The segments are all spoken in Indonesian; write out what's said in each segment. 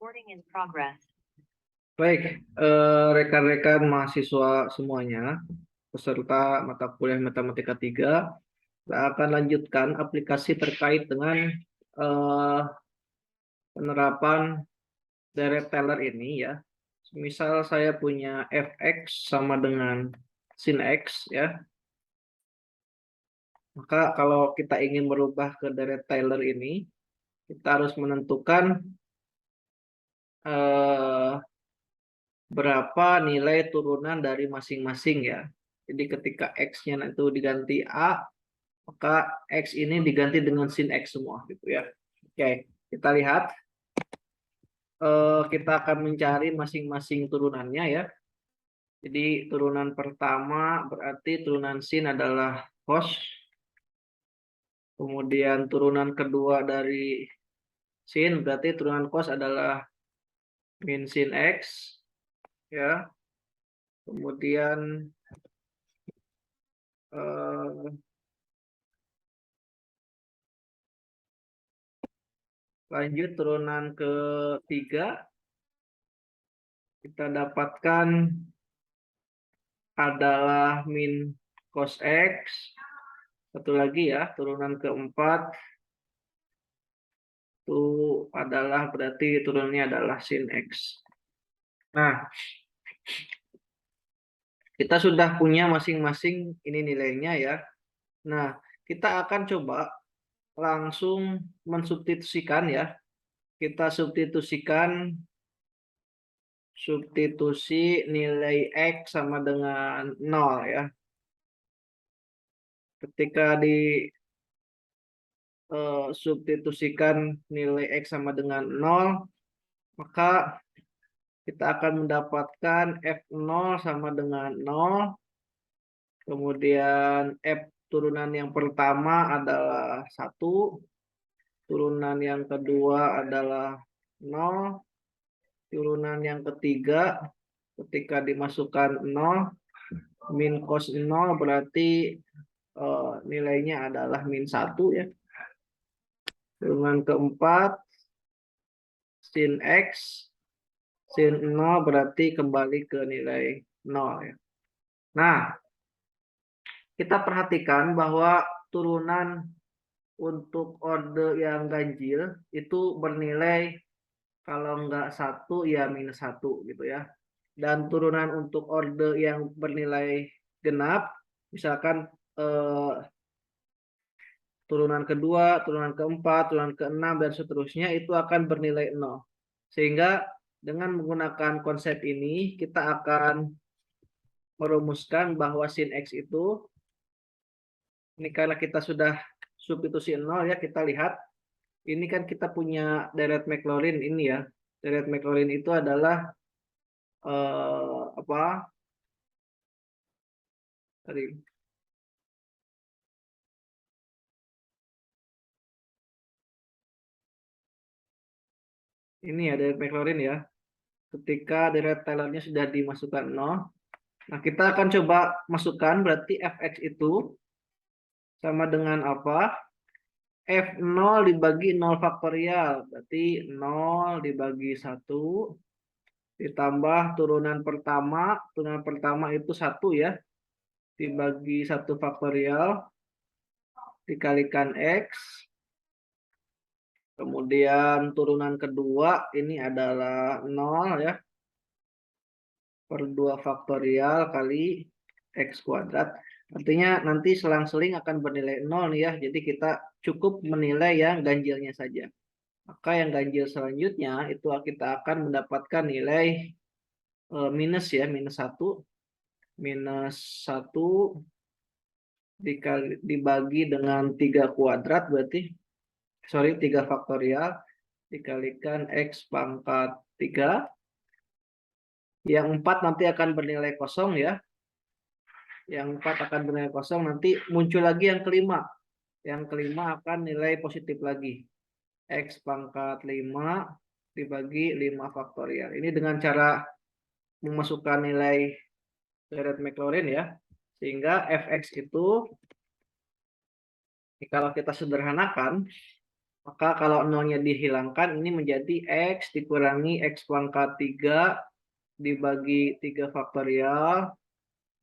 Recording in progress. Baik, rekan-rekan mahasiswa semuanya, peserta mata kuliah Matematika 3, kita akan lanjutkan aplikasi terkait dengan penerapan Dirac Taylor ini ya. Misal saya punya fx sama dengan sin x ya. Maka kalau kita ingin merubah ke Dirac Taylor ini, kita harus menentukan berapa nilai turunan dari masing-masing ya. Jadi ketika x-nya itu diganti A, maka x ini diganti dengan sin x semua gitu ya. Oke, kita lihat. Kita akan mencari masing-masing turunannya ya. Jadi turunan pertama berarti turunan sin adalah cos. Kemudian turunan kedua dari sin berarti turunan cos adalah min sin x ya. Kemudian lanjut turunan ketiga, kita dapatkan adalah min cos x. Satu lagi ya, turunan keempat itu adalah berarti turunannya adalah sin x. Nah, kita sudah punya masing-masing ini nilainya ya. Nah, kita akan coba langsung mensubstitusikan ya. Kita substitusi nilai x sama dengan 0 ya. Ketika di substitusikan nilai x sama dengan 0, maka kita akan mendapatkan f0 sama dengan 0. Kemudian f turunan yang pertama adalah 1. Turunan yang kedua adalah 0. Turunan yang ketiga ketika dimasukkan 0, min cos 0 berarti nilainya adalah min 1 ya. Turunan keempat sin x, sin 0 berarti kembali ke nilai 0 ya. Nah, kita perhatikan bahwa turunan untuk orde yang ganjil itu bernilai kalau enggak 1 ya minus 1 gitu ya. Dan turunan untuk orde yang bernilai genap, misalkan turunan kedua, turunan keempat, turunan keenam, dan seterusnya itu akan bernilai 0. Sehingga dengan menggunakan konsep ini, kita akan merumuskan bahwa sin x itu, ini karena kita sudah substitusi 0 ya, kita lihat. Ini kan kita punya Dirac-Maclaurin ini ya. Dirac-Maclaurin itu adalah apa? Tadi. Ini ya Dirac-Maclaurin ya. Ketika Dirac Taylor-nya sudah dimasukkan 0, nah kita akan coba masukkan berarti fx itu sama dengan apa? F0 dibagi 0 faktorial, berarti 0 dibagi 1 ditambah turunan pertama itu 1 ya, dibagi 1 faktorial dikalikan x. Kemudian turunan kedua ini adalah 0 ya, per 2 faktorial kali x kuadrat. Artinya nanti selang-seling akan bernilai 0 nih ya. Jadi kita cukup menilai yang ganjilnya saja. Maka yang ganjil selanjutnya itu kita akan mendapatkan nilai minus ya, minus 1. Minus 1 dibagi dengan 3 kuadrat berarti, 3 faktorial dikalikan x pangkat 3. Yang 4 nanti akan bernilai kosong ya. Yang 4 akan bernilai kosong, nanti muncul lagi yang kelima. Yang kelima akan nilai positif lagi. X pangkat 5 dibagi 5 faktorial. Ini dengan cara memasukkan nilai Dirac-Maclaurin ya. Sehingga fx itu, kalau kita sederhanakan, Maka kalau nolnya dihilangkan, ini menjadi X dikurangi X pangkat 3 dibagi 3 faktorial,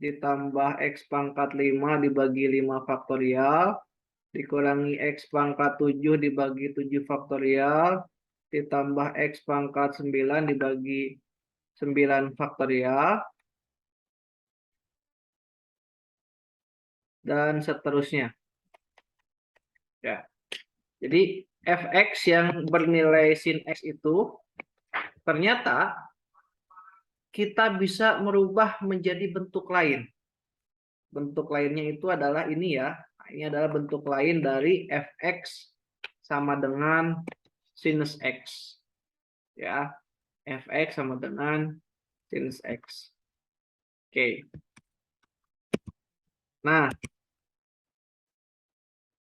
ditambah X pangkat 5 dibagi 5 faktorial, dikurangi X pangkat 7 dibagi 7 faktorial, ditambah X pangkat 9 dibagi 9 faktorial, dan seterusnya. Ya. Jadi fx yang bernilai sin x itu ternyata kita bisa merubah menjadi bentuk lain. Bentuk lainnya itu adalah ini ya. Ini adalah bentuk lain dari fx sama dengan sinus x. Ya, fx sama dengan sinus x. Oke. Nah,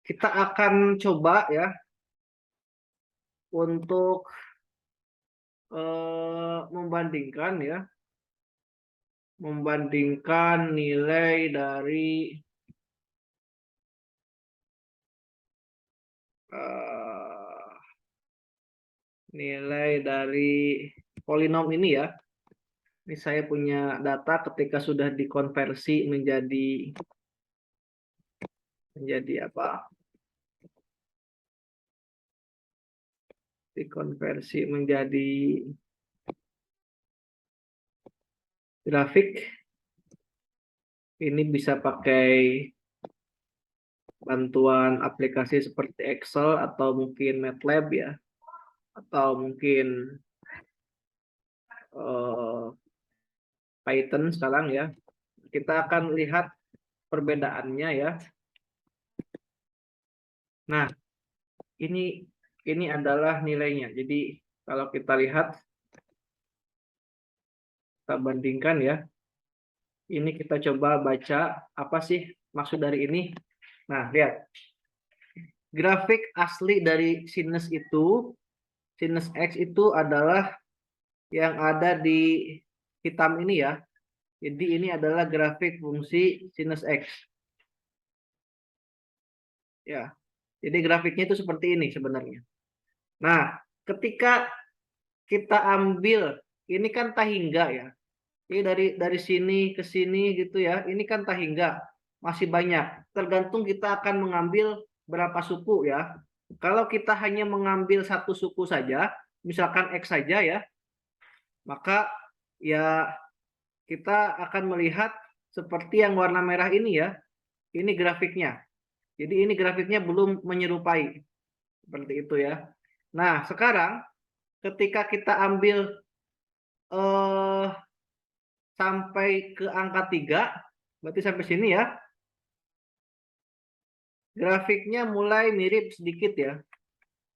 kita akan coba ya untuk membandingkan nilai dari polinom ini ya. Ini saya punya data ketika sudah dikonversi menjadi apa? Dikonversi menjadi grafik. Ini bisa pakai bantuan aplikasi seperti Excel atau mungkin MATLAB ya, atau mungkin Python sekarang ya. Kita akan lihat perbedaannya ya. Nah, ini adalah nilainya. Jadi kalau kita lihat, kita bandingkan ya. Ini kita coba baca apa sih maksud dari ini. Nah, lihat. Grafik asli dari sinus x itu adalah yang ada di hitam ini ya. Jadi ini adalah grafik fungsi sinus x. Ya. Jadi grafiknya itu seperti ini sebenarnya. Nah, ketika kita ambil, ini kan tahingga ya. Ini dari sini ke sini gitu ya. Ini kan tahingga, masih banyak. Tergantung kita akan mengambil berapa suku ya. Kalau kita hanya mengambil satu suku saja, misalkan X saja ya, maka ya kita akan melihat seperti yang warna merah ini ya. Ini grafiknya. Jadi ini grafiknya belum menyerupai. Seperti itu ya. Nah, sekarang ketika kita ambil sampai ke angka 3, berarti sampai sini ya, grafiknya mulai mirip sedikit ya.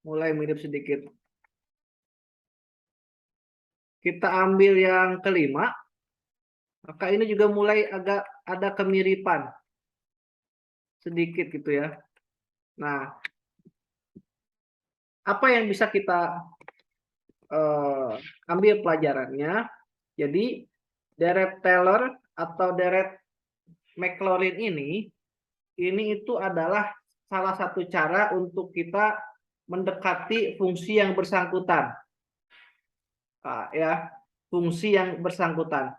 Mulai mirip sedikit. Kita ambil yang kelima, maka ini juga mulai agak ada kemiripan. Sedikit gitu ya. Nah, apa yang bisa kita ambil pelajarannya? Jadi, deret Taylor atau deret Maclaurin ini itu adalah salah satu cara untuk kita mendekati fungsi yang bersangkutan. Ya, fungsi yang bersangkutan.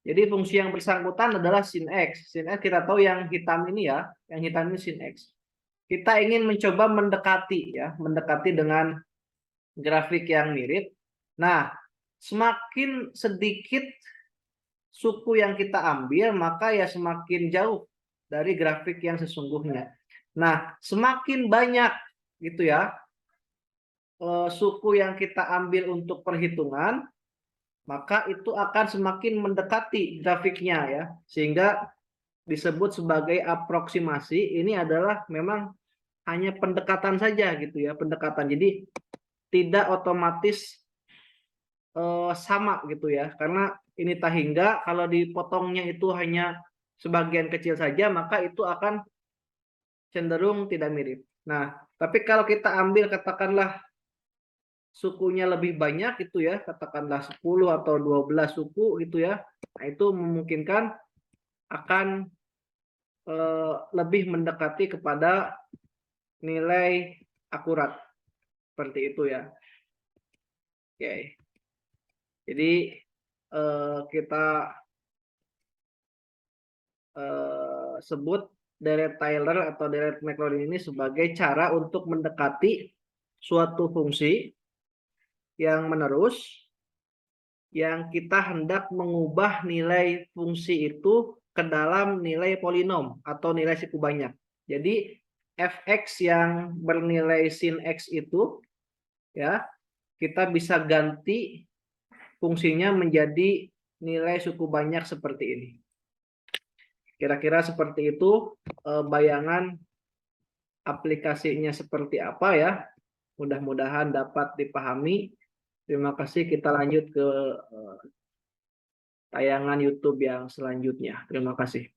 Jadi fungsi yang bersangkutan adalah sin x. Sin x kita tahu yang hitam ini ya, yang hitam ini sin x. Kita ingin mencoba mendekati ya, mendekati dengan grafik yang mirip. Nah, semakin sedikit suku yang kita ambil, maka ya semakin jauh dari grafik yang sesungguhnya. Nah, semakin banyak gitu ya suku yang kita ambil untuk perhitungan, maka itu akan semakin mendekati grafiknya ya, sehingga disebut sebagai aproksimasi. Ini adalah memang hanya pendekatan saja gitu ya, pendekatan. Jadi tidak otomatis sama gitu ya, karena ini tahingga, kalau dipotongnya itu hanya sebagian kecil saja, maka itu akan cenderung tidak mirip. Nah, tapi kalau kita ambil katakanlah sukunya lebih banyak itu ya, katakanlah 10 atau 12 suku gitu ya, nah itu memungkinkan akan lebih mendekati kepada nilai akurat. Seperti itu ya. Oke. Jadi kita sebut deret Taylor atau deret Maclaurin ini sebagai cara untuk mendekati suatu fungsi yang menerus yang kita hendak mengubah nilai fungsi itu ke dalam nilai polinom atau nilai suku banyak. Jadi fx yang bernilai sin x itu ya kita bisa ganti fungsinya menjadi nilai suku banyak seperti ini. Kira-kira seperti itu bayangan aplikasinya seperti apa ya. Mudah-mudahan dapat dipahami. Terima kasih. Kita lanjut ke tayangan YouTube yang selanjutnya. Terima kasih.